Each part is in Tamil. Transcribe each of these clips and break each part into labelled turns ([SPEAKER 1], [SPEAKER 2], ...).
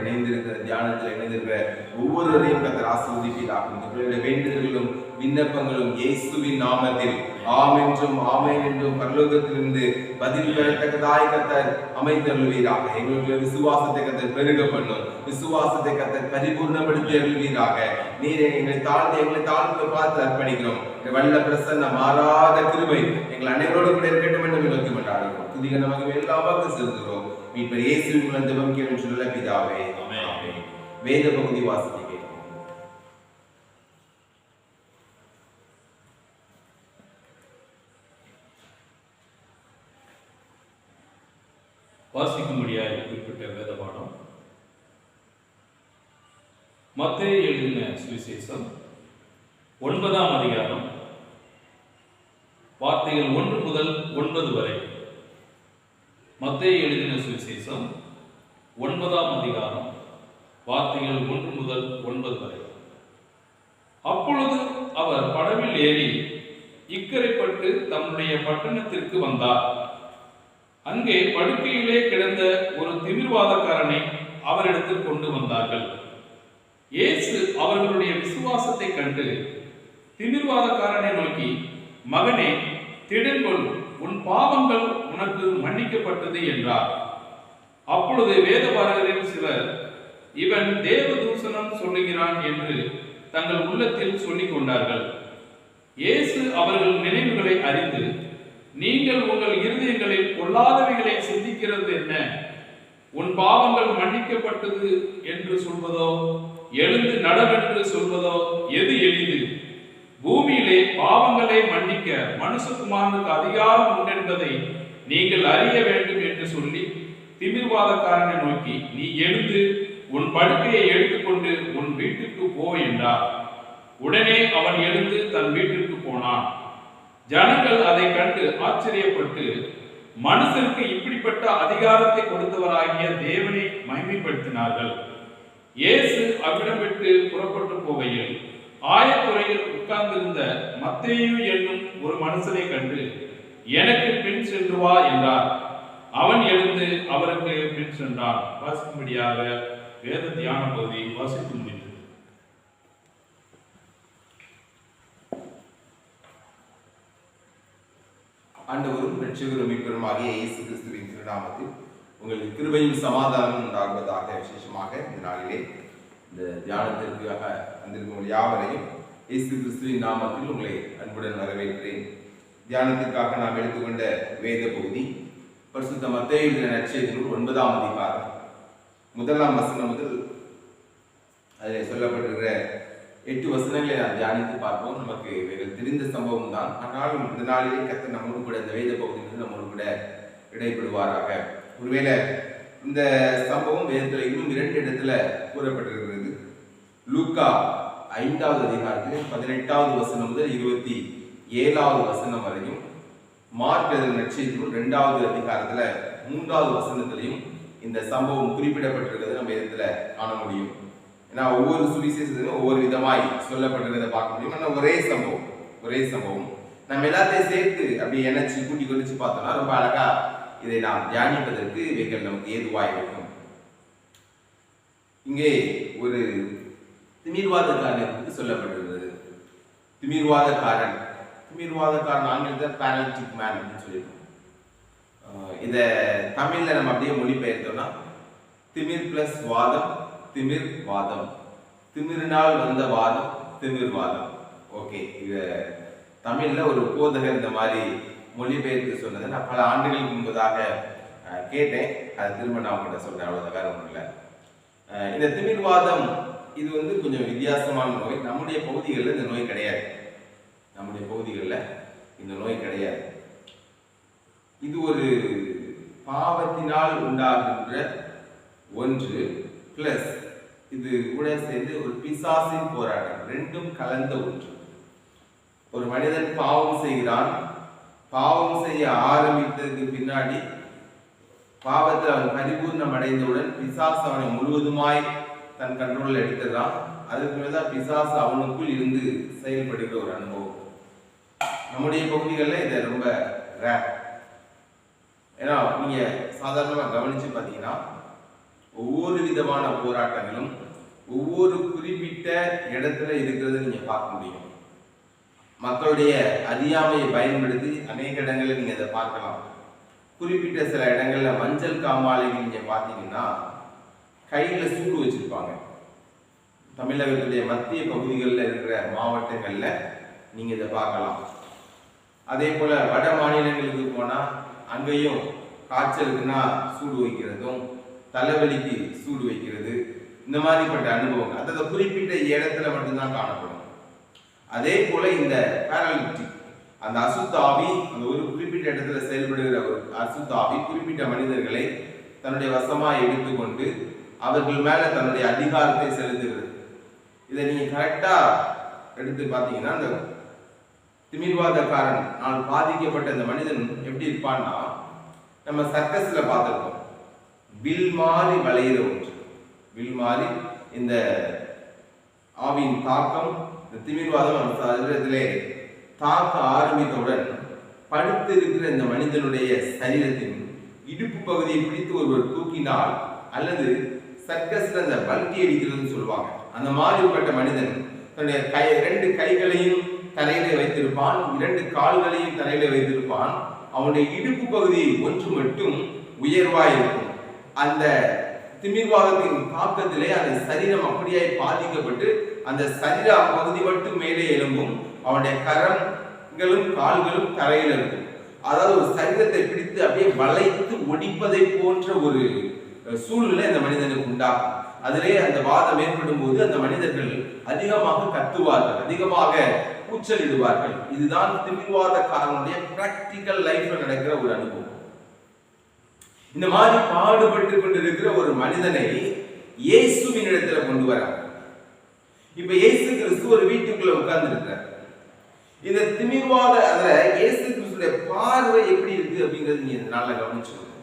[SPEAKER 1] இணைந்திருக்கிற தியானத்தில் இணைந்திருக்கிற ஒவ்வொருவரையும் கர்த்தர் ஆசீர்வதிப்பீராக. இந்த பிள்ளைகளுடைய வேண்டுதல்களும் விண்ணப்பங்களும் இயேசுவின் நாமத்தில் ஆம் என்றும் ஆமென் என்றும் பரலோகத்திலிருந்து பதில் பெறத்தக்கதாய் கர்த்தர் அமைத்தருள்வீராக. எங்களுடைய விசுவாசத்தை கர்த்தர் பெருக பண்ணும், விசுவாசத்தை கர்த்தர் பரிபூர்ணப்படுத்தி அருள்வீராக. நீர் எங்களை தாழ்ந்து பார்த்து அர்ப்பணிக்கிறோம். வல்ல பிரசன்ன மாறாத கிருபை எங்கள் அனைவரோடு கூட இருக்கட்டும் என்று நோக்கி கொண்டாடுகிறோம். துதிக நமக்கு எல்லாமாக செலுத்துகிறோம். மீட்பர் இயேசுவின் மூலம் ஜெபம் கேளும் சொல்ல பிதாவே, ஆமென். வேத பகுதி வாசிக்க
[SPEAKER 2] வாசிக்கும்படியாக குறிப்பிட்ட வேத பாடம் மத்தேயு எழுதின சுவிசேஷம் 9ஆம் அதிகாரம் வார்த்தைகள் 1 முதல் 9 வரை. மத்தேயு எழுதின சுவிசேஷம் 9ஆம் அதிகாரம் வார்த்தைகள் 1 முதல் 9 வரை. அப்பொழுது அவர் படவில் ஏறி இக்கரைப்பட்டு தம்முடைய பட்டணத்திற்கு வந்தார். அங்கே படுக்கையிலே கிடந்த ஒரு திமிர்வாதக்காரனை அவரிடத்தில் கொண்டு வந்தார்கள். இயேசு அவர்களுடைய விசுவாசத்தை கண்டு திமிர்வாதக்காரனை நோக்கி, மகனே, திடன்கொள், உன் பாவங்கள் உனக்கு மன்னிக்கப்பட்டது என்றார். அப்பொழுது வேதபாரகரில் சிலர், இவன் தேவதூஷணம் சொல்லுகிறான் என்று தங்கள் உள்ளத்தில் சொல்லிக் கொண்டார்கள். இயேசு அவர்கள் நினைவுகளை அறிந்து, நீங்கள் உங்கள் இருதயங்களில் பொல்லாதவைகளை சிந்திக்கிறது என்ன? உன் பாவங்கள் மன்னிக்கப்பட்டது என்று சொல்வதோ, எழுந்து நடவென்று சொல்வதோ எது எளிது? பூமியிலே பாவங்களை மன்னிக்க மனுஷகுமாரனுக்கு அதிகாரம் உண்டு என்பதை நீங்கள் அறிய வேண்டும் என்று சொல்லி திமிர்வாதக்காரனை நோக்கி, நீ எழுந்து உன் படுக்கையை எடுத்துக்கொண்டு உன் வீட்டுக்கு போ என்றார். உடனே அவன் எழுந்து தன் வீட்டிற்கு போனான். ஜனங்கள் அதை கண்டு ஆச்சரியப்பட்டு, மனுஷருக்கு இப்படிப்பட்ட அதிகாரத்தை கொடுத்தவராகிய தேவனை மகிமைப்படுத்தினார்கள். இயேசு அவ்விடம் விட்டு புறப்பட்டு போகையில் ஆயத்துறையில் உட்கார்ந்திருந்த மத்தேயு என்னும் ஒரு மனுஷனை கண்டு, எனக்கு பின் சென்று வா என்றார். அவன் எழுந்து அவருக்கு பின் சென்றான். வாசிக்கும்படியாக வேத தியான பகுதி வாசித்து முடிந்தது.
[SPEAKER 1] ஆண்டவரும் இரட்சகரும் மீட்பருமாகிய இயேசு கிறிஸ்துவின் திருநாமத்தில் உங்களுக்கு கிருபையும் சமாதானமும் உண்டாகுவதாக. விசேஷமாக இந்த நாளிலே இந்த தியானத்திற்காக வந்திருக்கும் யாவரையும் இயேசு கிறிஸ்துவின் நாமத்தில் உங்களை அன்புடன் வரவேற்கிறேன். தியானத்திற்காக நாம் எடுத்துக்கொண்ட வேத பகுதி பரிசுத்த மத்தேயு எழுதின நற்செய்தி நூல் 9ஆம் அதிகாரம் 1ஆம் வசனம் முதல் அதில் சொல்லப்பட்டிருக்கிற 8 வசனங்களை நாம் தியானித்து பார்ப்போம். நமக்கு இவைகள் தெரிந்த சம்பவம் தான். ஆனாலும் இந்த நாளிலே கர்த்தர் நம்மோடு கூட இந்த வேத பகுதியிலிருந்து நம்மோடு கூட இடைப்படுவாராக. ஒருவேளை இந்த சம்பவம் வேதத்தில் இன்னும் 2 இடத்துல கூறப்பட்டிருக்கிறது. லூக்கா 5ஆவது அதிகாரத்தில் 18ஆவது வசனம் முதல் 27ஆவது வசனம் வரையும், மார்க் எழுதின நற்செய்தி நூல் 2ஆவது அதிகாரத்துல 3ஆவது வசனத்திலையும் இந்த சம்பவம் குறிப்பிடப்பட்டிருக்கிறது நம்ம வேதத்துல காண முடியும். ஏன்னா ஒவ்வொரு சுவிசேஷத்திலும் ஒவ்வொரு விதமாய் சொல்லப்பட்டிருக்கிறத பார்க்க முடியும். ஆனால் ஒரே சம்பவம் நம்ம எல்லாத்தையும் சேர்த்து அப்படி இணைச்சு கூட்டி கொதிச்சு பார்த்தோம்னா ரொம்ப அழகா இதை நாம் தியானிப்பதற்கு இவைகள் நமக்கு ஏதுவாய் இருக்கும். இங்கே ஒரு திமிர்வாதக்காரனுக்கு சொல்லப்பட்டிருக்கிறது. திமிர்வாதக்காரன் ஆங்கிலத்தில் பேரலிட்டிக் மேன் அப்படின்னு சொல்லியிருக்கோம். இதை தமிழ்ல நம்ம அப்படியே மொழிபெயர்த்தோம்னா திமிர் பிளஸ் வாதம், திமிர் வாதம், திமிரினால் வந்த வாதம், திமிர்வாதம். ஓகே, இது தமிழ்ல ஒரு போதகர் இந்த மாதிரி மொழிபெயர்த்து சொன்னதை நான் பல ஆண்டுகளுக்கு முன்பதாக கேட்டேன். அதை திரும்ப நான் உங்கள்கிட்ட சொல்றேன், அவ்வளோதான், வேற ஒன்றும் இல்லை. இந்த திமிர்வாதம் இது கொஞ்சம் வித்தியாசமான நோய். நம்முடைய பகுதிகளில் இந்த நோய் கிடையாது. இது ஒரு பாவத்தினால் உண்டாகின்ற ஒன்று, பிளஸ் இது கூட சேர்ந்து ஒரு பிசாசின் போராட்டம், ரெண்டும் கலந்த ஒன்று. ஒரு மனிதன் பாவம் செய்கிறான். பாவம் செய்ய ஆரம்பித்ததுக்கு பின்னாடி பாவத்தில் அவன் பரிபூர்ணம் அடைந்தவுடன் பிசாசு அவனை முழுவதுமாய் தன் கண்ட்ரோலில் எடுத்துறான். அதுக்கு மேலதான் பிசாசு அவனுக்குள் இருந்து செயல்படுகிற ஒரு அனுபவம். நம்முடைய பகுதிகளில் இதை ரொம்ப ரேர். ஏன்னா நீங்க சாதாரணமாக கவனிச்சு பார்த்தீங்கன்னா ஒவ்வொரு விதமான போராட்டங்களும் ஒவ்வொரு குறிப்பிட்ட இடத்துல இருக்கிறத நீங்க பார்க்க முடியும். மக்களுடைய அறியாமையை பயன்படுத்தி அநேக இடங்களில் நீங்க அதை பார்க்கலாம். குறிப்பிட்ட சில இடங்கள்ல மஞ்சள் காமாலைகள் நீங்க பார்த்தீங்கன்னா கையில சூடு வச்சிருப்பாங்க. தமிழகத்துடைய மத்திய பகுதிகளில் இருக்கிற மாவட்டங்கள்ல நீங்க இதை பார்க்கலாம். அதே போல வட மாநிலங்களுக்கு போனா அங்கேயும் காய்ச்சலுக்குன்னா சூடு வைக்கிறதும் தலைவலிக்கு சூடு வைக்கிறது, இந்த மாதிரிப்பட்ட அனுபவங்கள் அதாவது குறிப்பிட்ட இடத்துல மட்டும்தான் காணப்படும். அதே போல இந்த பேரலிட்டிக் அந்த அசுத்தாவி அந்த ஒரு குறிப்பிட்ட இடத்துல செயல்படுகிற ஒரு அசுத்தாவி குறிப்பிட்ட மனிதர்களை தன்னுடைய வசமா எடுத்துக்கொண்டு அவர்கள் மேல தன்னுடைய அதிகாரத்தை செலுத்துகிறது. இதை நீங்க கரெக்டா எடுத்து பார்த்தீங்கன்னா அந்த திமிர்வாதக்காரன் நான் பாதிக்கப்பட்ட இந்த மனிதன் எப்படி இருப்பான்னா நம்ம சர்க்கஸ்ல பார்த்திருக்கோம். வில் மாறி வளைகிற ஒன்று, வில் மாறி இந்த ஆவின் தாக்கம் இந்த திமிர்வாதம் சரீரத்திலே தாக்க ஆரம்பித்தவுடன் படுத்து இருக்கிற இந்த மனிதனுடைய சரீரத்தின் இடுப்பு பகுதியை பிடித்து ஒருவர் தூக்கினால் அல்லது சர்க்கஸ்ல அந்த பல்கி அடிக்கிறதுன்னு சொல்லுவாங்க, அந்த மாதிரிப்பட்ட மனிதன் தன்னுடைய இரண்டு கைகளையும் தரையிலே வைத்திருப்பான், இரண்டு கால்களையும் தரையிலே வைத்திருப்பான். அவனுடைய இடுப்பு பகுதி ஒன்று மட்டும் உயர்வாய் இருக்கும். அந்த திமிர்வாதத்தின் தாக்கத்திலே அந்த சரீரம் அப்படியே பாதிக்கப்பட்டு அந்த சரீர பகுதி மட்டும் மேலே எழும்பும். அவனுடைய கரங்களும் கால்களும் தரையில் இருக்கும். அதாவது ஒரு சரீரத்தை பிடித்து அப்படியே வளைத்து ஒடிப்பதை போன்ற ஒரு சூழ்நிலை அந்த மனிதனுக்கு உண்டாகும். அதிலே அந்த வாதம் ஏற்படும் போது அந்த மனிதர்கள் அதிகமாக கத்துவார்கள், அதிகமாக கூச்சலிடுவார்கள். இதுதான் திமிர்வாதக்காரனுடைய பிராக்டிக்கல் லைஃப்ல நடக்கிற ஒரு அனுபவம். இந்த மாதிரி பாடுபட்டு கொண்டிருக்கிற ஒரு மனிதனை இயேசுவின் இடத்துல கொண்டு வராங்க. இப்ப இயேசு கிறிஸ்து ஒரு வீட்டுக்குள்ள உட்கார்ந்து இருக்கிறார். இந்த திமிர்வாத அதுல இயேசு கிறிஸ்துடைய பார்வை எப்படி இருக்கு அப்படிங்கிறது நீங்க நல்லா கவனிச்சுக்கணும்.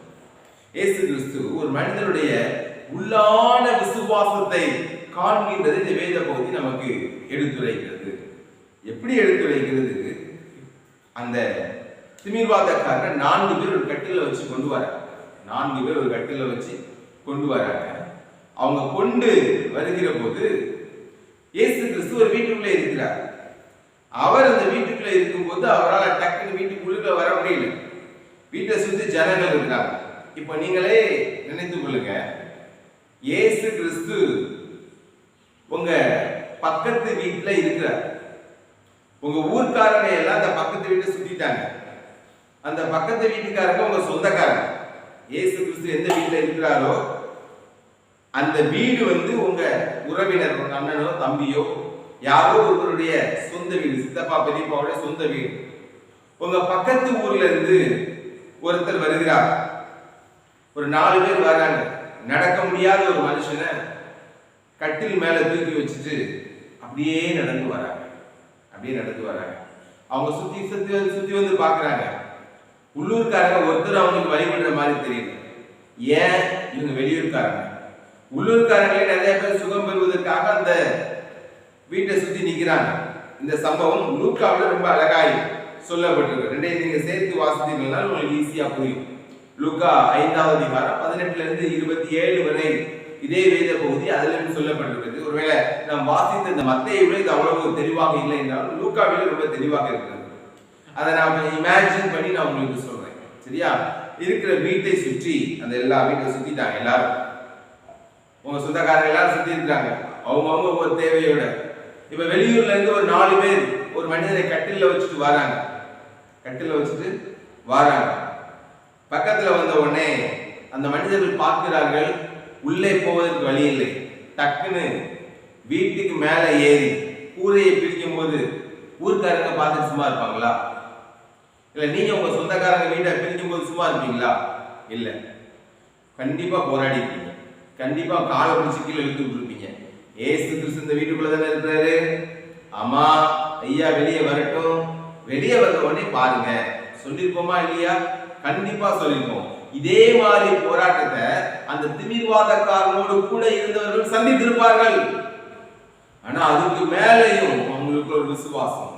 [SPEAKER 1] இயேசு கிறிஸ்து ஒரு மனிதனுடைய உள்ளான விசுவாசத்தை காண்கின்றது இந்த வேத பகுதி நமக்கு எடுத்துரைக்கிறது. எப்படி எடுத்துரைக்கிறது? அந்த திமிர்வாதக்காரர் 4 பேர் ஒரு கட்டில வச்சு கொண்டு வராங்க. 4 பேர் ஒரு கட்டில வச்சு கொண்டு வராங்க. அவங்க கொண்டு வருகிற போது இயேசு கிறிஸ்து ஒரு வீட்டுக்குள்ளே இருக்கிறார். அவர் அந்த வீட்டுக்குள்ள இருக்கும்போது அவரால் டக்குன்னு வீட்டுக்குள்ள வர முடியல. வீட்டை சுத்தி ஜனங்கள் இருக்கிறாங்க. இப்ப நீங்களே நினைத்து கொள்ளுங்க, இயேசு கிறிஸ்து உங்க பக்கத்து வீட்டுல இருக்கிறார். உங்க ஊர்க்காரங்க எல்லாம் அந்த பக்கத்து வீட்டை சுத்திட்டாங்க. அந்த பக்கத்து வீட்டுக்காரங்க உங்க சொந்தக்காரங்க. இயேசு கிறிஸ்து எந்த வீட்டுல இருக்கிறாரோ அந்த வீடு உங்க உறவினர், அண்ணனோ தம்பியோ யாரோ ஒருவருடைய சொந்த வீடு, சித்தப்பா பெரியப்பாவுடைய சொந்த வீடு. உங்க பக்கத்து ஊர்ல இருந்து ஒருத்தர் வருகிறார். ஒரு 4 பேர் வராங்க. நடக்க முடியாத ஒரு மனுஷனை கட்டில் மேல தூக்கி வச்சுட்டு அப்படியே நடந்து வராங்க. அவங்க சுத்தி சுத்தி வந்து பாக்குறாங்க. உள்ளூர்காரங்க ஒருத்தர் அவங்களுக்கு வழிபடுற மாதிரி தெரியல. ஏன்? இவங்க வெளியூர்காரங்க. உள்ளூர்காரங்களே நிறைய பேர் சுகம் பெறுவதற்காக அந்த வீட்டை சுத்தி நிக்கிறாங்க. இந்த சம்பவம் லூக்காவில் ரொம்ப அழகாய் சொல்லப்பட்டிருக்கு. ரெண்டையும் நீங்க சேர்த்து வாசித்தீங்கன்னா உங்களுக்கு ஈஸியா புரியும். லூக்கா 5வது அதிகாரம் 18 இருந்து 27 வரை இதே வேத பகுதி அதிலும் சொல்லப்பட்டிருக்கிறது. ஒருவேளை நாம் வாசித்த இந்த மத்தேயை விட இது அவ்வளவு தெளிவாக இல்லை என்றாலும் லூக்காவில ரொம்ப தெளிவாக இருக்கிறது. அதை நான் இமேஜின் பண்ணி நான் உங்களுக்கு சொல்றேன். சரியா? இருக்கிற வீட்டை சுற்றி அந்த எல்லா வீட்டை சுத்திட்டாங்க. எல்லாரும் உங்க சொந்தக்காரங்க எல்லாரும் சுத்தி இருக்காங்க. அவங்கவுங்க ஒவ்வொரு தேவையோட. இப்ப வெளியூர்ல இருந்து ஒரு 4 பேர் ஒரு மனிதனை கட்டில வச்சுட்டு வராங்க. பக்கத்துல வந்த உடனே அந்த மனிதர்கள் பார்க்கிறார்கள், உள்ளே போவதற்கு வழி இல்லை. டக்குன்னு வீட்டுக்கு மேல ஏறி கூரையை பிரிக்கும் போது ஊர்க்காரங்க பார்த்துட்டு சும்மா இருப்பாங்களா? இல்ல நீங்க உங்க சொந்தக்காரங்க வீட்டை பிரிக்கும் போது சும்மா இருப்பீங்களா? இல்ல, கண்டிப்பா போராடி இருப்பீங்க. கண்டிப்பா காலை பிடிச்சி கீழே இழுத்து விட்டுருப்பீங்க. ஏசு கிறிஸ்து இந்த வீட்டுக்குள்ள தானே இருக்கிறாரு. ஆமா ஐயா, வெளியே வரட்டும். வெளியே வந்த உடனே பாருங்க. சொல்லிருப்போமா இல்லையா? கண்டிப்பா சொல்லிருப்போம். இதே மாதிரி போராட்டத்தை அந்த திமிர்வாதக்காரனோடு கூட இருந்தவர்கள் சந்தித்திருப்பார்கள். ஆனா அதுக்கு மேலையும் அவங்களுக்கு ஒரு விசுவாசம்.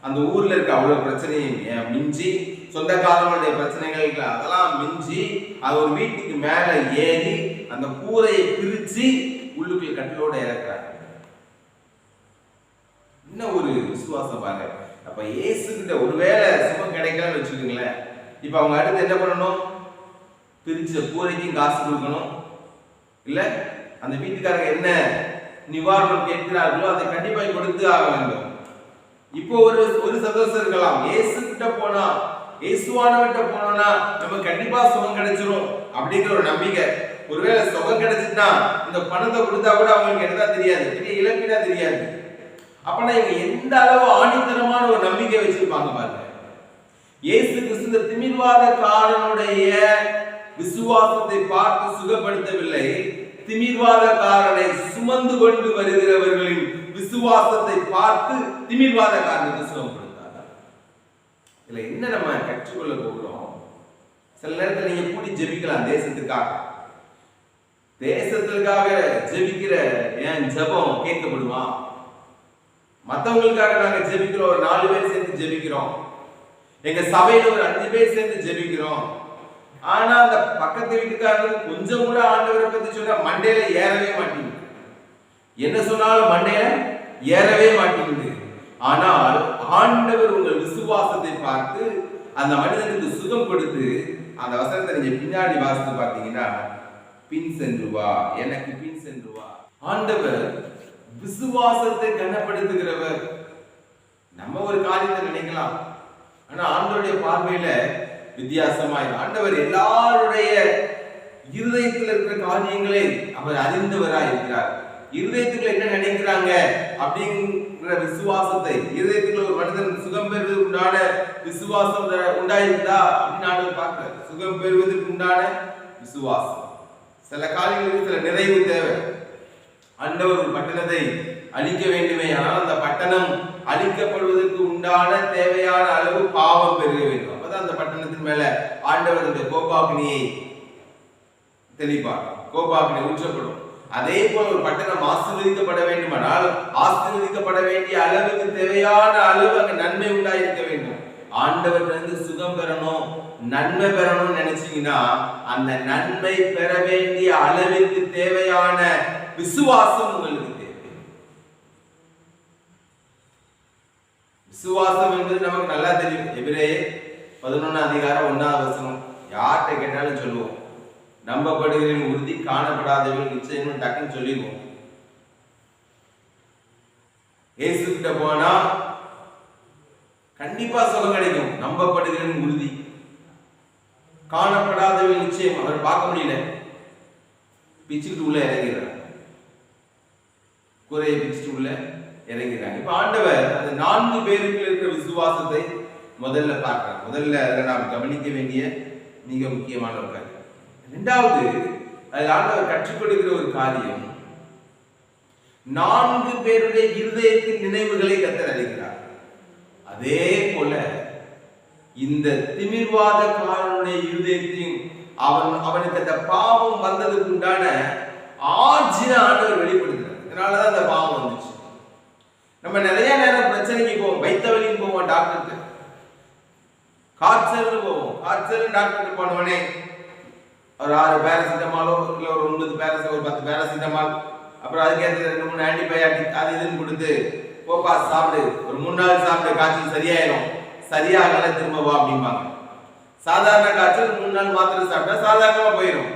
[SPEAKER 1] அந்த ஊர்ல இருக்க அவ்வளவு பிரச்சனையும் மிஞ்சி, சொந்தக்காரங்களுடைய பிரச்சனைகள் அதெல்லாம் மிஞ்சி, அது ஒரு வீட்டுக்கு மேல ஏறி அந்த கூரையை பிரிச்சு உள்ளுக்குள்ள கட்டிலோட இறக்குறாங்க. என்ன ஒரு விசுவாசம் பாருங்க. அப்ப இயேசு கிட்ட ஒருவேளை சுகம் கிடைக்கலன்னு வச்சுக்கோங்களேன், இப்ப அவங்க அடுத்து என்ன பண்ணணும்? பிரிச்ச கூரைக்கும் காசு கொடுக்கணும், இல்ல அந்த வீட்டுக்காரங்க என்ன நிவாரணம் கேட்கிறார்களோ அதை கண்டிப்பா கொடுத்து ஆக வேண்டும். இப்போ ஒரு சந்தோஷம் இருக்கலாம், இயேசு கிட்ட போனா, இயேசுவானவர்கிட்ட போனோம்னா நம்ம கண்டிப்பா சுகம் கிடைச்சிரும் அப்படிங்கிற ஒரு நம்பிக்கை. ஒருவேளை சுகம் கிடைச்சிட்டா இந்த பணத்தை கொடுத்தா கூட அவங்களுக்கு என்னதான் தெரியாது, பெரிய இழப்பினா தெரியாது. அப்பனா இவங்க எந்த அளவு ஆணித்தரமான ஒரு நம்பிக்கை வச்சிருப்பாங்க பாருங்க. இயேசு கிறிஸ்து இந்த திமிர்வாதக்காரனுடைய விசுவாசத்தை பார்த்து சுகப்படுத்தவில்லை, திமிர்வாதக்காரனை சுமந்து கொண்டு வருகிறவர்களின் விசுவாசத்தை பார்த்து திமிர்வாதக்காரனுக்கு சுகம் கொடுத்தார். இதுல என்ன நம்ம கற்றுக்கொள்ள போகிறோம்? சில நேரத்தில் நீங்க கூடி ஜெபிக்கலாம், தேசத்திற்காக ஜெபிக்கிற என் ஜெபம் கேட்கப்படுமா? மற்றவங்களுக்காக நாங்க ஜெபிக்கிறோம், ஒரு 4 பேர் சேர்ந்து ஜெபிக்கிறோம், எங்க சபையில ஒரு 5 பேர் சேர்ந்து ஜெபிக்கிறோம். ஆனா அந்த பக்கத்து வீட்டுக்காரங்க கொஞ்சம் கூட ஆண்டவரை பத்தி சொன்னா மண்டையில ஏறவே மாட்டேங்குது, என்ன சொன்னாலும் மண்டையில ஏறவே மாட்டேங்குது. ஆனால் ஆண்டவர் உங்கள் விசுவாசத்தை பார்த்து அந்த மனிதனுக்கு சுகம் கொடுத்து, அந்த வசனத்தை நீங்க பின்னாடி வாசித்து பார்த்தீங்கன்னா, பின் சென்று வா, எனக்கு பின் சென்று வா. ஆண்டவர் விசுவாசத்தை கனப்படுத்துகிறவர். நம்ம ஒரு காரியத்தை நினைக்கலாம், ஆனா ஆண்டவருடைய பார்வையில வித்தியாசமாய் ஆண்டவர் எல்லாருடைய இருதயத்தில் இருக்கிற காரியங்களை அவர் அறிந்தவராய் இருக்கிறார். இருதயத்துக்குள்ள என்ன நினைக்கிறாங்க அப்படிங்கிற விசுவாசத்தை, இருதயத்துக்குள்ள ஒரு மனிதன் சுகம் பெறுவதற்கு உண்டான விசுவாசம் உண்டாயிருந்தா அப்படின்னு ஆண்டவர் பார்க்கிறார். சுகம் பெறுவதற்கு உண்டான விசுவாசம். சில காரியங்களுக்கு சில நிறைவு தேவை. ஆண்டவர் ஒரு பட்டணத்தை அழிக்க வேண்டுமே, ஆனால் அந்த பட்டணம் அழிக்கப்படுவதற்கு உண்டான தேவையான அளவு பாவம் பெருக வேண்டும். அப்பதான் அந்த பட்டணத்தின் மேல ஆண்டவருடைய கோபாக்னியை தெளிப்பார், கோபாக்னி ஊற்றப்படும். அதே போல ஒரு பட்டணம் ஆசீர்வதிக்கப்பட வேண்டுமானால் ஆசீர்வதிக்கப்பட வேண்டிய அளவுக்கு தேவையான அளவு அங்க நன்மை உண்டாயிருக்க வேண்டும். ஆண்டவரிலிருந்து சுகம் பெறணும், நன்மை பெறணும்னு நினைச்சீங்கன்னா அந்த நன்மை பெற வேண்டிய அளவிற்கு தேவையான விசுவாசம் உங்களுக்கு தேவை. விசுவாசம் என்பது நமக்கு நல்லா தெரியும். எபிரேயர் 11:1 யார்கிட்ட கேட்டாலும் சொல்லுவோம், நம்பப்படுகிறவன் உறுதி, காணப்படாதவர்கள் நிச்சயம் டக்குன்னு சொல்லிடுவோம். இயேசு கிட்ட போனா கண்டிப்பா சுகம் கிடைக்கும். நம்பப்படுகிறவன் உறுதி, காணப்படாதவர்கள் நிச்சயம். அவர் பார்க்க முடியல, பிச்சுக்கிட்டு உள்ள இறங்கிறார், குறையை பிச்சுட்டு உள்ள இறங்கிறாங்க. இப்ப ஆண்டவர் அந்த 4 பேருக்கு இருக்கிற விசுவாசத்தை முதல்ல பார்க்கிறார். முதல்ல அதில் நாம் கவனிக்க வேண்டிய மிக முக்கியமான ஒரு காரியம். 2வது, அதில் ஆண்டவர் கற்றுக் கொடுக்கிற ஒரு காரியம், 4 பேருடைய இருதயத்தின் நினைவுகளை கர்த்தர் அறிகிறார். அதே போல இந்த திமிர்வாதக்காரனுடைய இருதயத்தையும் அவனுக்கு அந்த பாவம் வந்ததுக்கு உண்டான ஆர்ஜின ஆண்டவர் வெளிப்படுத்துறார். இதனாலதான் அந்த பாவம் வந்துச்சு. நம்ம நிறைய நேரம் பிரச்சனைக்கு போவோம், வைத்த வலின்னு போவோம், டாக்டருக்கு காய்ச்சல் போவோம், காய்ச்சல் டாக்டருக்கு போனவனே ஒரு 6 பேராசிட்டமாலோ இல்ல ஒரு 9 ஒரு 10 பேராசிட்டமால், அப்புறம் அதுக்கேற்ற 2-3 ஆன்டிபயாட்டிக் அது இதுன்னு கொடுத்து போப்பா சாப்பிடு, ஒரு 3 நாள் சாப்பிட்டு காய்ச்சல் சரியாயிரும், சரியாகல திரும்ப வா அப்படிம்பாங்க. சாதாரண காய்ச்சல் 3 நாள் மாத்திரை சாப்பிட்டா சாதாரணமா போயிடும்.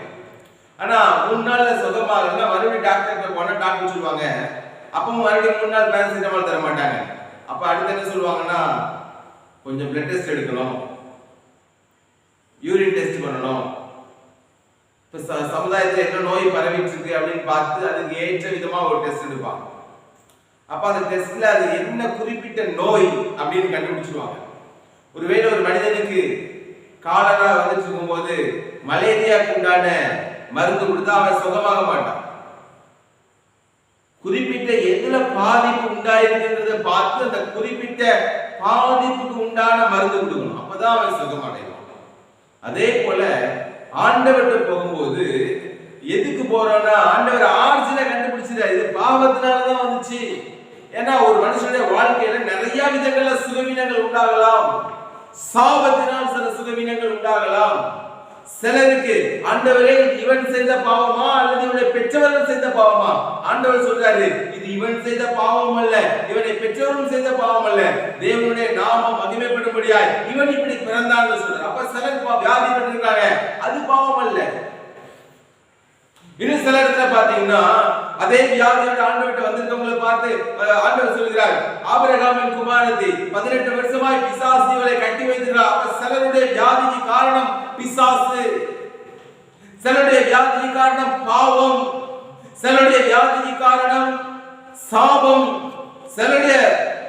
[SPEAKER 1] ஆனா 3 நாள்ல சுகமாகலன்னா மறுபடியும் டாக்டர்கிட்ட போனா டாக்டர் சொல்லுவாங்க, அப்பவும் மறுபடியும் 3 நாள் பேராசிட்டமால் தர மாட்டாங்க. அப்ப அடுத்து என்ன சொல்லுவாங்கன்னா, கொஞ்சம் பிளட் டெஸ்ட் எடுக்கணும், யூரின் டெஸ்ட் பண்ணணும், இப்ப சமுதாயத்துல என்ன நோய் பரவிட்டு இருக்கு அப்படின்னு பார்த்து அதுக்கு ஏற்ற விதமா ஒரு டெஸ்ட் எடுப்பாங்க. அப்ப அந்த டெஸ்ட்ல அது என்ன குறிப்பிட்ட நோய் அப்படின்னு கண்டுபிடிச்சிருவாங்க. ஒருவேளை ஒரு மனிதனுக்கு காலரா வந்துட்டு இருக்கும்போது மலேரியாவுக்கு உண்டான மருந்து கொடுத்தா அவன் சுகமாக மாட்டான். குறிப்பிட்ட எதுல பாதிப்பு உண்டாயிருக்கிறத பார்த்து அந்த குறிப்பிட்ட பாதிப்புக்கு உண்டான மருந்து கொடுக்கணும், அப்பதான் அவன் சுகமடைவான். அதே போல ஆண்டவர்கிட்ட போகும்போது எதுக்கு போறோம்னா, ஆண்டவர் ஆர்ஜினை கண்டுபிடிச்சிட்டார், இது பாவத்தினாலதான் வந்துச்சு. ஏன்னா ஒரு மனுஷனுடைய வாழ்க்கையில நிறைய விதங்கள்ல சுகவீனங்கள் உண்டாகலாம், சாபத்தினால் சில சுகவீனங்கள் உண்டாகலாம், சிலருக்கு ஆண்டவரே இவன் செய்த பாவமா அல்லது இவனை பெற்றவர்கள் செய்த பாவமா? ஆண்டவர் சொல்றாரு இது இவன் செய்த பாவம் அல்ல, இவனை பெற்றவர்கள் செய்த பாவம் அல்ல, தேவனுடைய நாமம் மகிமைப்படும்படியாய் இவன் இப்படி பிறந்தான்னு சொல்றாரு. அப்ப சிலர் வியாதி பட்டிருக்காங்க, அது பாவம் அல்ல. இன்னும் சில இடத்துல பாத்தீங்கன்னா அதே வியாதியோட ஆண்டவர்கிட்ட வந்திருக்கவங்களை பார்த்து ஆண்டவர் சொல்கிறார், ஆபிரகாமின் குமாரத்தி 18 வருஷமாய் பிசாசு இவளை கட்டி வைத்திருக்கிறார். அப்ப சிலருடைய வியாதிக்கு காரணம் பிசாசு, சிலருடைய வியாதிக்கு காரணம் பாவம், சிலருடைய வியாதிக்கு காரணம் சாபம், சிலருடைய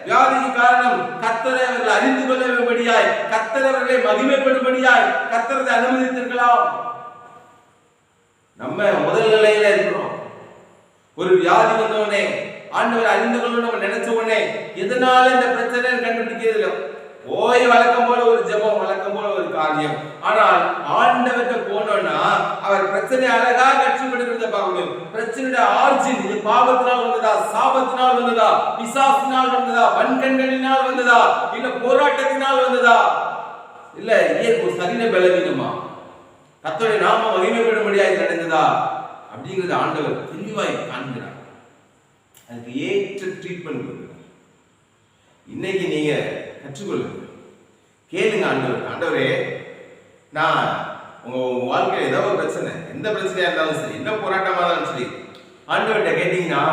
[SPEAKER 1] வியாதிக்கு காரணம் கர்த்தரை அவர்கள் அறிந்து கொள்ளும்படியாய், கர்த்தர் அவர்களை மகிமைப்படும்படியாய் கர்த்தரை அனுமதித்திருக்கலாம். நம்ம முதல் நிலையில இருக்கிறோம். ஒரு வியாதி வந்தவனே ஆண்டவர் அறிந்து கொள்ள நம்ம நினைச்ச உடனே எதனால இந்த பிரச்சனை கண்டுபிடிக்கிறது இல்லை. ஓய் வழக்கம் போல ஒரு ஜெபம், வழக்கம் போல ஒரு காரியம். ஆனால் ஆண்டவர்கிட்ட போனோம்னா அவர் பிரச்சனை அழகா கற்றுக் கொடுக்கிறத பார்க்கணும். பிரச்சனையோட ஆர்ஜின் இது பாவத்தினால் வந்ததா, சாபத்தினால் வந்ததா, பிசாசினால் வந்ததா, வன்கண்களினால் வந்ததா, இல்ல போராட்டத்தினால் வந்ததா, இல்ல இயற்கை சரீர பலவீனமா, கர்த்தருடைய நாமம் மகிமைப்படும்படியாய் நடந்ததா அப்படிங்கறது ஆண்டவர் தெளிவாய் காண்கிறார். அதுக்கு ஏற்ற ட்ரீட்மெண்ட் கொடுக்கிறார். இன்னைக்கு நீங்க கற்றுக்கொள்ளுங்க, கேளுங்க ஆண்டவர். ஆண்டவரே, நான் உங்க வாழ்க்கையில ஏதாவது ஒரு பிரச்சனை, எந்த பிரச்சனையா இருந்தாலும் சரி, என்ன போராட்டமா இருந்தாலும் சரி, ஆண்டவர்கிட்ட கேட்டீங்கன்னா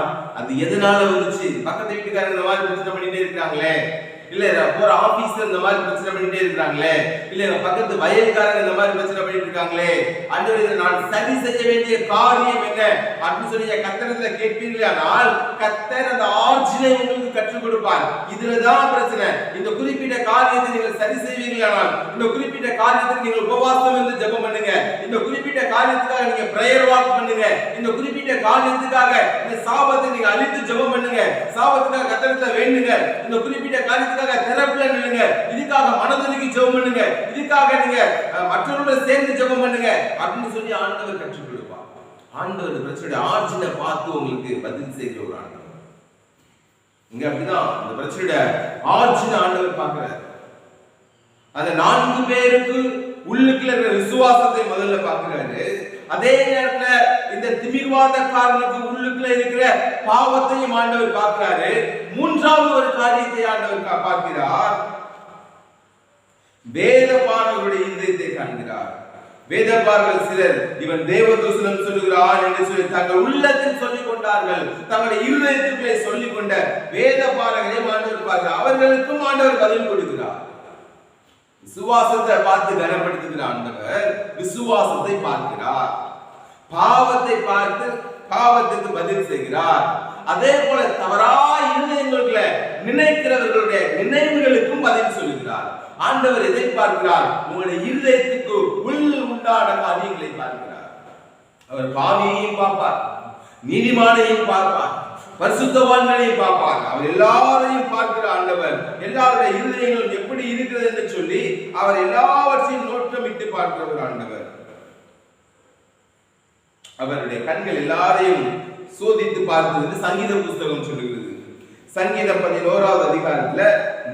[SPEAKER 1] அது எதனால வந்துச்சு? பக்கத்து வீட்டுக்காரங்க இந்த மாதிரி பிரச்சனை பண்ணிட்டே இருக்காங்களே, இல்ல போற ஆபீஸ்ல இந்த மாதிரி பிரச்சனை பண்ணிட்டே இருக்காங்களே, இல்ல பக்கத்து வயல்காரங்க இந்த மாதிரி பிரச்சனை பண்ணிட்டு இருக்காங்களே, ஆண்டவரே நான் சரி செய்ய வேண்டிய காரியம் என்ன அப்படின்னு சொல்லி கர்த்தரிடத்துல கேட்பீர்களானால் கர்த்தர் அந்த ஆர்ஜினை உங்களுக்கு கற்றுக் கொடுப்பார். இதுலதான் பிரச்சனை. இந்த குறிப்பிட்ட காரியத்தை நீங்கள் சரி செய்வீர்களானால், இந்த குறிப்பிட்ட காரியத்துக்கு நீங்கள் உபவாசம் இருந்து ஜெபம் பண்ணுங்க, இந்த குறிப்பிட்ட காரியத்துக்காக நீங்க பிரேயர் வாக் பண்ணுங்க, இந்த குறிப்பிட்ட காரியத்துக்காக இந்த சாபத்தை நீங்க அழித்து ஜெபம் பண்ணுங்க, சாபத்துக்காக கர்த்தரிடத்துல வேண்டுங்க, இந்த குறிப்பிட்ட காரியத்துக்காக தெரப்பில நில்லுங்க, இதுக்காக மனதுருகி ஜெபம் பண்ணுங்க, இதுக்காக நீங்க மற்றவர்களோட சேர்ந்து ஜெபம் பண்ணுங்க அப்படின்னு சொல்லி ஆண்டவர் கற்றுக் கொடுப்பார். ஆண்டவர் பிரச்சனையோட ஆர்ஜினை பார்த்து உங்களுக்கு பதில் செய்கிற ஒரு ஆண்டவர். இங்க அப்படிதான் இந்த பிரச்சனையோட ஆர்ஜினை ஆண்டவர் பார்க்கிறார். அந்த 4 பேருக்கு உள்ளுக்குள்ள இருக்கிற விசுவாசத்தை முதல்ல பார்க்கிறாரு. அதே நேரத்துல இந்த திமிர்வாதக்காரனுக்கு உள்ளுக்குள்ள இருக்கிற பாவத்தையும் ஆண்டவர் பார்க்கிறாரு. மூன்றாவது ஒரு காரியத்தை ஆண்டவர் பார்க்கிறார், வேதபாரகருடைய இதயத்தை காண்கிறார். வேதபாரகர்கள் சிலர் இவன் தேவதூஷணம் சொல்லுகிறான் என்று சொல்லி தங்கள் உள்ளத்தில் சொல்லிக் கொண்டார்கள். தங்களுடைய இருதயத்துக்குள்ளே சொல்லிக் கொண்ட வேதபாரகரை ஆண்டவர் பார்க்கிறார். அவர்களுக்கும் ஆண்டவர் பதில் கொடுக்கிறார். விசுவாசத்தை பார்த்து கனப்படுத்துகிற ஆண்டவர் விசுவாசத்தை பார்க்கிறார். பாவத்தை பார்த்து பாவத்துக்கு பதில் செய்கிறார். அதே போல தவறாய் இருதயங்களுக்குள்ள நினைக்கிறவர்களுடைய நினைவுகளுக்கும் பதில் சொல்லுகிறார். ஆண்டவர் எதை பார்க்கிறார்? உங்களுடைய இருதயத்துக்கு உள் உண்டான காரியங்களை பார்க்கிறார். அவர் பாவியையும் பார்ப்பார், நீதிமானையும் பார்ப்பார், பரிசுத்தவான்களையும் பார்ப்பார். அவர் எல்லாரையும் பார்க்கிற ஆண்டவர். எல்லாருடைய இருதயங்களும் எப்படி இருக்கிறது என்று சொல்லி அவர் எல்லாவற்றையும் நோட்டமிட்டு பார்க்கிறவர் ஆண்டவர். அவருடைய கண்கள் எல்லாரையும் சோதித்து பார்க்கிறது சங்கீத புஸ்தகம் சொல்லுகிறது. சங்கீதம் 11வது அதிகாரத்துல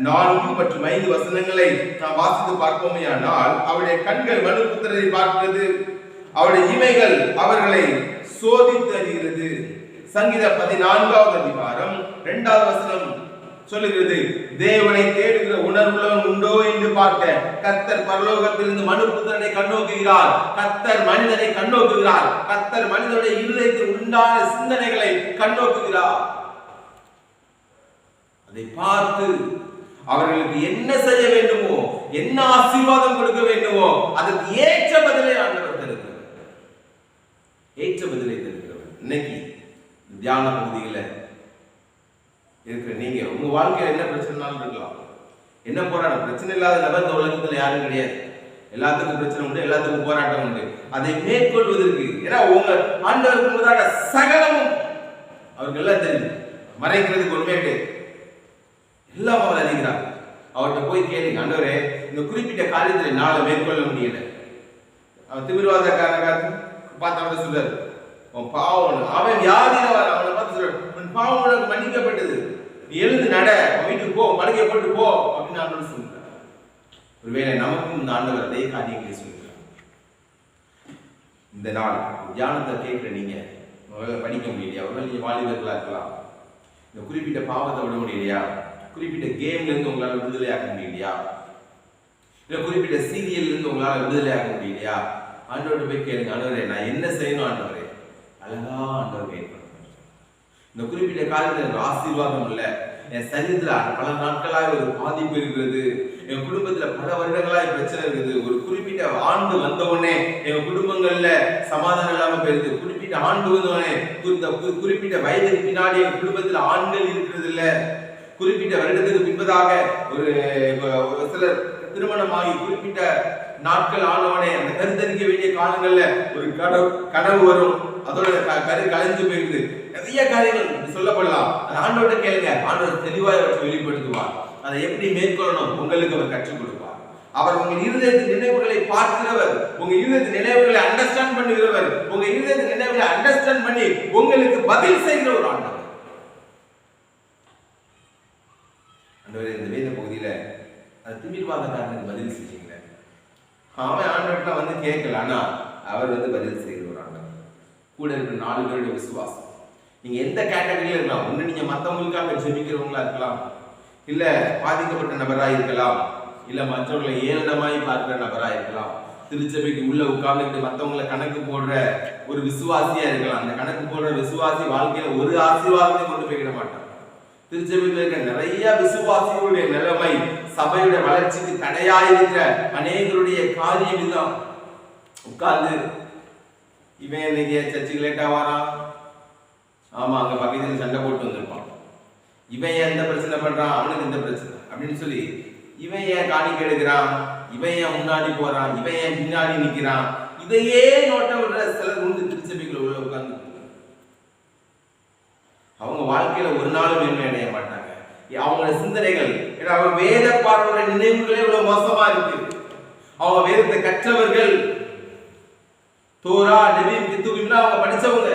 [SPEAKER 1] 4 மற்றும் 5 வசனங்களை நாம் வாசித்து பார்ப்போமேயானால், அவருடைய கண்கள் மனுபுத்திரரை பார்க்கிறது, அவருடைய இமைகள் அவர்களை சோதித்து அறிகிறது. சங்கீதம் 14வது அதிகாரம் 2வது வசனம் சொல்லுகிறது, தேவனை தேடுகிற உணர்வுள்ளவன் உண்டோ என்று பார்க்க கர்த்தர் பரலோகத்திலிருந்து மனுபுத்திரனை கண்ணோக்குகிறார். கர்த்தர் மனிதனை கண்ணோக்குகிறார். கர்த்தர் மனிதனுடைய இருதயத்தில் உண்டான சிந்தனைகளை கண்ணோக்குகிறார். அதை பார்த்து அவர்களுக்கு என்ன செய்ய வேண்டுமோ, என்ன ஆசீர்வாதம் கொடுக்க வேண்டுமோ அதற்கு ஏற்ற பதிலை ஆண்டவர் தருகிறார். ஏற்ற பதிலை தருகிறவர். இன்னைக்கு தியான பகுதிகளை இருக்கிற நீங்க உங்க வாழ்க்கையில என்ன பிரச்சனைனாலும் இருக்கலாம், என்ன போராட்டம், பிரச்சனை இல்லாத நபர் இந்த உலகத்துல யாரும் கிடையாது. எல்லாத்துக்கும் பிரச்சனை உண்டு, எல்லாத்துக்கும் போராட்டம் உண்டு. அதை மேற்கொள்வதற்கு ஏன்னா உங்க ஆண்டவருக்கு முன்னாடி சகலமும் அவருக்கு எல்லாம் தெரியும், மறைக்கிறதுக்கு உண்மை கிடையாது, எல்லாம் அவர் அறிகிறார். அவர்கிட்ட போய் கேளுங்க, ஆண்டவரே இந்த குறிப்பிட்ட காரியத்தில் என்னால மேற்கொள்ள முடியல. அவன் திமிர்வாதக்காரங்க பார்த்து சொல்றாரு, பாவம் அவன் வியாதியில வர, அவனை பார்த்து சொல்ற பாவம் உனக்கு மன்னிக்கப்பட்டது, நீ எழுந்து நட, வீட்டுக்கு போ, மளிகை போட்டு போ அப்படின்னு ஆண்டவர் சொல்றார். ஒருவேளை நமக்கும் இந்த ஆண்டவர் அதே காரியங்களை சொல்கிறார். இந்த நாள் தியானத்தை கேட்குற நீங்க முதல்ல படிக்க முடியலையா? ஒருவேளை நீங்க வாலிபர்களா இருக்கலாம். இந்த குறிப்பிட்ட பாவத்தை விட முடியலையா? குறிப்பிட்ட கேம்ல இருந்து உங்களால விடுதலையாக்க முடியலையா? இல்ல குறிப்பிட்ட சீரியல்ல இருந்து உங்களால விடுதலையாக்க முடியலையா? ஆண்டவர்கிட்ட போய் கேளுங்க, ஆண்டவரே நான் என்ன செய்யணும் ஆண்டவரே? அழகா ஆண்டவர் கேட்கணும். இந்த குறிப்பிட்ட காலத்துல ஆசீர்வாதம் இல்ல, என் சரீரத்துல பல நாட்களாக ஒரு பாதிப்பு இருக்கிறது, என் குடும்பத்துல பல வருடங்களாக பிரச்சனை இருக்குது, ஒரு குறிப்பிட்ட ஆண்டு வந்த உடனே எங்க குடும்பங்கள்ல சமாதானம் இல்லாம போயிருது, குறிப்பிட்ட ஆண்டு வந்த உடனே இந்த குறிப்பிட்ட வயதுக்கு பின்னாடி எங்க குடும்பத்துல ஆண்கள் இருக்கிறது இல்ல, குறிப்பிட்ட வருடத்துக்கு பின்பதாக ஒரு சிலர் திருமணமாகி குறிப்பிட்ட நாட்கள் ஆனவனே அந்த கருத்தரிக்க வேண்டிய காலங்கள்ல ஒரு கனவு வரும், அதோட கரு கலைஞ்சு போயிடுது. நிறைய காரியங்கள் சொல்லப்படலாம். அது ஆண்டோட கேளுங்க, ஆண்டவர் தெளிவாக அவற்றை வெளிப்படுத்துவார். அதை எப்படி மேற்கொள்ளணும் உங்களுக்கு அவர் கற்றுக் கொடுப்பார். அவர் உங்க இருதயத்தின் நினைவுகளை பார்க்கிறவர், உங்க இருதயத்தின் நினைவுகளை அண்டர்ஸ்டாண்ட் பண்ணுகிறவர், உங்க இருதயத்தின் நினைவுகளை அண்டர்ஸ்டாண்ட் பண்ணி உங்களுக்கு பதில் செய்கிற ஒரு ஆண்டவர். ஆண்டவர் இந்த வேத பகுதியில அது திமிர்வாதக்காரனுக்கு பதில் செஞ்சீங்களே, அவன் ஆண்டவர்கிட்ட வந்து கேட்கல, ஆனா அவர் வந்து பதில் செய்கிற ஒரு ஆண்டவர். கூட இருக்கிற 4 பேருடைய விசுவாசம். நீங்க எந்த கேட்டகரியில இருக்கலாம். ஒண்ணு நீங்க மத்தவங்களுக்காக ஜெபிக்கிறவங்களா இருக்கலாம், இல்ல பாதிக்கப்பட்ட நபராக இருக்கலாம், இல்ல மற்றவர்களை ஏளனமாய் பார்க்கிற நபராக இருக்கலாம், திருச்சபைக்கு உள்ள உட்கார்ந்துட்டு மற்றவங்களை கணக்கு போடுற ஒரு விசுவாசியா இருக்கலாம். அந்த கணக்கு போடுற விசுவாசி வாழ்க்கையில ஒரு ஆசீர்வாதத்தை கொண்டு போய்விட மாட்டான். திருச்சபையில் இருக்கிற நிறைய விசுவாசிகளுடைய நிலைமை சபையுடைய வளர்ச்சிக்கு தடையாயிருக்கிற அநேகருடைய காரியம் இதுதான். உட்கார்ந்து இவன் இன்னைக்கு சர்ச்சுக்கு லேட்டா வாரான், ஆமா அங்க பக்கத்துல சண்டை போட்டு வந்திருப்பான், இவன் ஏன் இந்த பிரச்சனை பண்றான், அவனுக்கு இந்த பிரச்சனை அப்படின்னு சொல்லி இவன் ஏன் காணிக்கை எடுக்கிறான், இவன் ஏன் முன்னாடி போறான், இவன் ஏன் பின்னாடி நிக்கிறான், இதையே நோட்டம் விடுற சிலர் உண்டு திருச்சபைக்குள்ள உள்ள உட்கார்ந்து. அவங்க வாழ்க்கையில ஒரு நாளும் மேன்மை அடைய மாட்டாங்க. அவங்களோட சிந்தனைகள் அவங்க வேத பார்வையோட நினைவுகளே இவ்வளவு மோசமா இருக்கு. அவங்க வேதத்தை கற்றவர்கள், தோரா நெபீம் கித்துபிம்னா அவங்க படிச்சவங்க,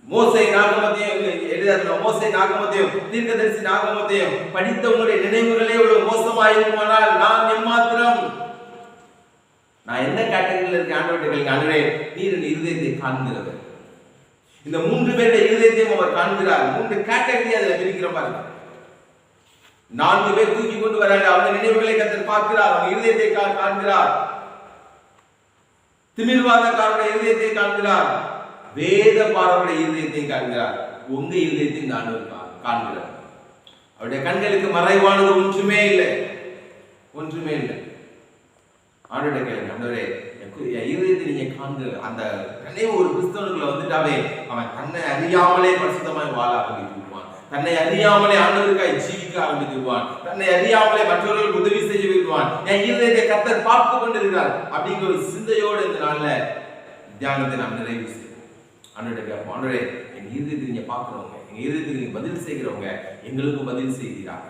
[SPEAKER 1] மோசே நாகமத்தையும் எழுதாத மோசே நாகமத்தையும் தீர்க்கதரிசி நாகமத்தையும் படித்தவங்களுடைய நினைவுகளே இவ்வளவு மோசமா இருக்குமானால் நான் எம்மாத்திரம்? நான் என்ன கேட்டகரியில் இருக்க ஆண்டவர்கள் ஆண்டவரே நீர் என் இருதயத்தை காண்கிறவர். இந்த 3 பேருடைய இருதயத்தையும் அவர் காண்கிறார். 3 கேட்டகரி அதில் பிரிக்கிற மாதிரி 4 பேர் தூக்கி கொண்டு வராங்க. அவங்க நினைவுகளை கர்த்தர் பார்க்கிறார், அவங்க இருதயத்தை காண்கிறார். திமிர்வாதக்காரருடைய இருதயத்தை காண்கிறார், வேத பார்வருடைய இருதயத்தை காண்கிறார். உங்க இருதயத்தை இந்த ஆண்டவர் காண்கிறார். அவருடைய கண்களுக்கு மறைவானது ஒன்றுமே இல்லை, ஒன்றுமே இல்லை. ஆண்டவரே கேளுங்க, ஆண்டவரே என் இருதயத்தை நீங்க காண்கிற அந்த நினைவு ஒரு கிறிஸ்தவனுக்குள்ள வந்துட்டாவே அவன் தன்னை அறியாமலே பரிசுத்தமாய் வாழ ஆரம்பித்து விடுவான், தன்னை அறியாமலே ஆண்டவருக்காய் ஜீவிக்க ஆரம்பித்து விடுவான், தன்னை அறியாமலே மற்றவர்களுக்கு உதவி செய்ய விடுவான். என் இருதயத்தை கர்த்தர் பார்த்து கொண்டிருக்கிறார் அப்படிங்கிற ஒரு சிந்தையோடு இந்த நாள்ல தியானத்தை நாம் நிறைவு செய்வோம். ஆண்டவரே கேட்போம், ஆண்டவரே எங்க இருதயத்தை நீங்க பார்க்கிறவங்க, எங்க இருதயத்தை நீங்க பதில் செய்கிறவங்க எங்களுக்கு பதில் செய்கிறாங்க.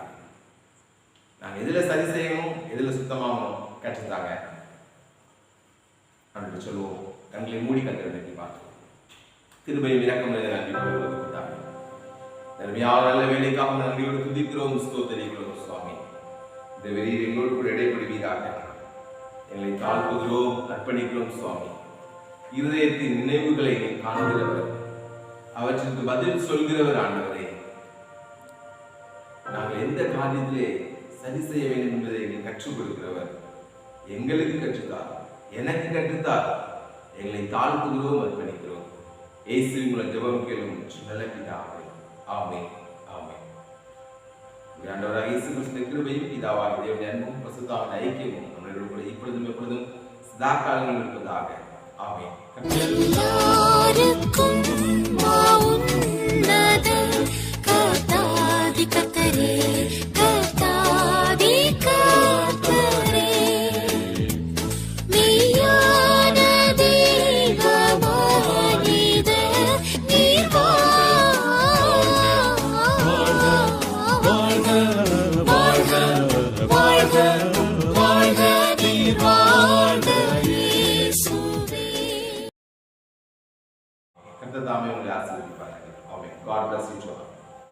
[SPEAKER 1] நாங்க எதுல சரி செய்யணும், எதுல சுத்தமாகணும் கற்றுத்தாங்க அப்படின்னு சொல்லுவோம். கண்களை மூடி கத்திர நோக்கி பார்ப்போம். கிருபையும் இரக்கம் நல்ல வேலைக்காக நன்றியோடு துதிக்கிறோம், ஸ்தோத்திரிக்கிறோம் சுவாமி. இந்த வெளியில் எங்களோடு கூட இடைப்படுவீராக. எங்களை தாழ்த்துகிறோம், அர்ப்பணிக்கிறோம் சுவாமி. இருதயத்தின் நினைவுகளை காண்கிறவர், அவற்றுக்கு பதில் சொல்கிறவர் ஆண்டவரே. நாங்கள் எந்த காரியத்திலே சரி செய்ய வேண்டும் என்பதை எங்களுக்கு கற்றுக் கொடுக்கிறவர். எங்களுக்கு கற்றுத்தார், எனக்கு கற்றுத்தார். எங்களை தாழ்த்துகிறோம், அர்ப்பணிக்கிறோம். இயேசுவின் மூலம் ஜெபம் கேளும் நல்ல பிதாவே. ஆமென், ஆமென். ஆண்டவராகிய இயேசு கிறிஸ்துவின் கிருபையும் பிதாவாகிய தேவனுடைய அன்பும் பரிசுத்த ஐக்கியமும் நம்மளோடு கூட இப்பொழுதும் எப்பொழுதும் சதா காலங்களில் இருப்பதாக. ஆமென். கர்த்தர் தாமே உங்களை ஆசீர்வதிப்பாராக. ஆமென். God bless you.